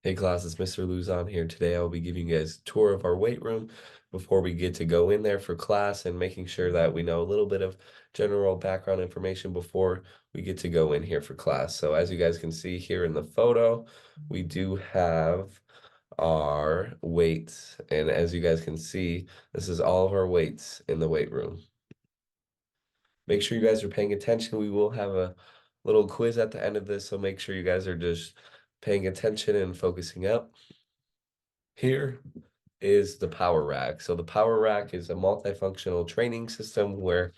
Hey class, it's Mr. Luzon here. Today I'll be giving you guys a tour of our weight room before we get to go in there for class and making sure that we know a little bit of general background information before we get to go in here for class. So as you guys can see here in the photo, we do have our weights. And as you guys can see, this is all of our weights in the weight room. Make sure you guys are paying attention. We will have a little quiz at the end of this, so make sure you guys are just paying attention and focusing up. Here is the Power Rack. So the Power Rack is a multifunctional training system where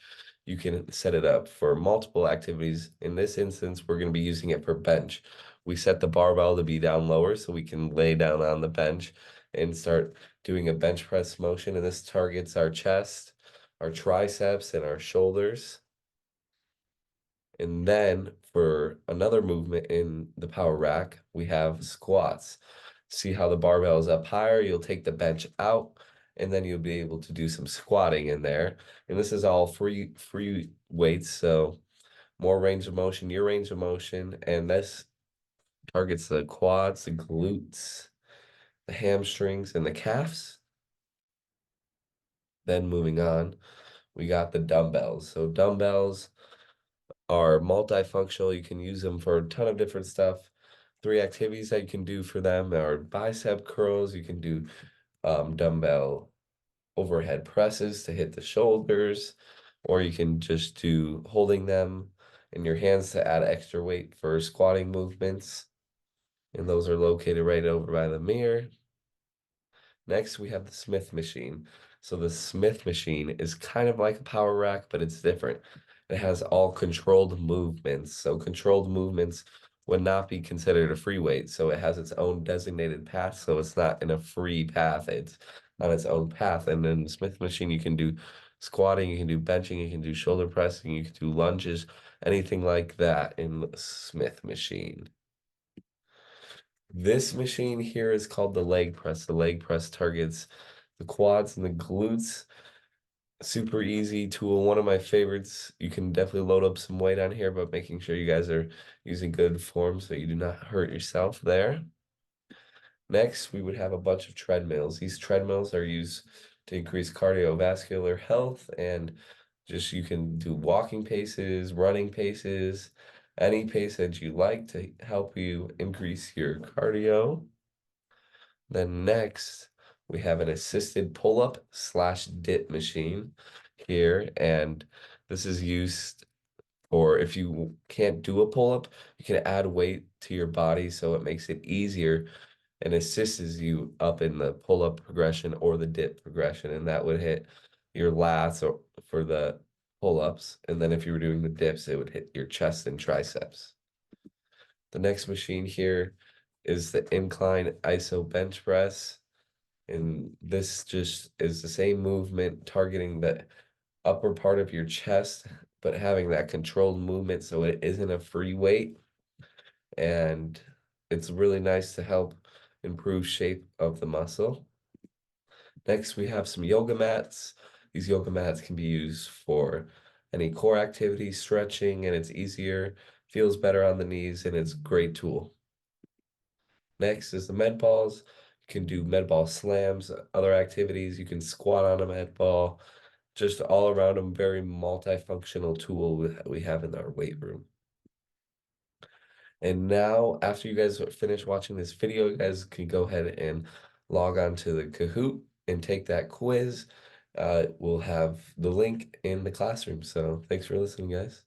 you can set it up for multiple activities. In this instance, we're going to be using it for bench. We set the barbell to be down lower so we can lay down on the bench and start doing a bench press motion. And this targets our chest, our triceps, and our shoulders. And then for another movement in the power rack, we have squats. See how the barbell is up higher? You'll take the bench out, and then you'll be able to do some squatting in there. And this is all free weights, so more range of motion, your range of motion, and this targets the quads, the glutes, the hamstrings, and the calves. Then moving on, we got the dumbbells. So dumbbells are multifunctional. You can use them for a ton of different stuff. Three activities that you can do for them are bicep curls. You can do dumbbell overhead presses to hit the shoulders, or you can just do holding them in your hands to add extra weight for squatting movements. And those are located right over by the mirror. Next, we have the Smith machine. So the Smith machine is kind of like a power rack, but it's different. It has all controlled movements. So controlled movements would not be considered a free weight. So it has its own designated path. So it's not in a free path. It's on its own path. And in the Smith machine, you can do squatting, you can do benching, you can do shoulder pressing, you can do lunges, anything like that in the Smith machine. This machine here is called the leg press. The leg press targets the quads and the glutes. Super easy tool, one of my favorites. You can definitely load up some weight on here, but making sure you guys are using good form so you do not hurt yourself there. Next, we would have a bunch of treadmills. These treadmills are used to increase cardiovascular health and just you can do walking paces, running paces, any pace that you like to help you increase your cardio. Then next, we have an assisted pull-up slash dip machine here, and this is used for if you can't do a pull-up, you can add weight to your body so it makes it easier and assists you up in the pull-up progression or the dip progression, and that would hit your lats or for the pull-ups, and then if you were doing the dips, it would hit your chest and triceps. The next machine here is the incline iso bench press. And this just is the same movement targeting the upper part of your chest, but having that controlled movement so it isn't a free weight. And it's really nice to help improve shape of the muscle. Next, we have some yoga mats. These yoga mats can be used for any core activity, stretching, and it's easier, feels better on the knees, and it's a great tool. Next is the med balls. You can do med ball slams, other activities. You can squat on a med ball. Just all around a very multifunctional tool we have in our weight room. And now, after you guys finish watching this video, you guys can go ahead and log on to the Kahoot and take that quiz. We'll have the link in the classroom. So thanks for listening, guys.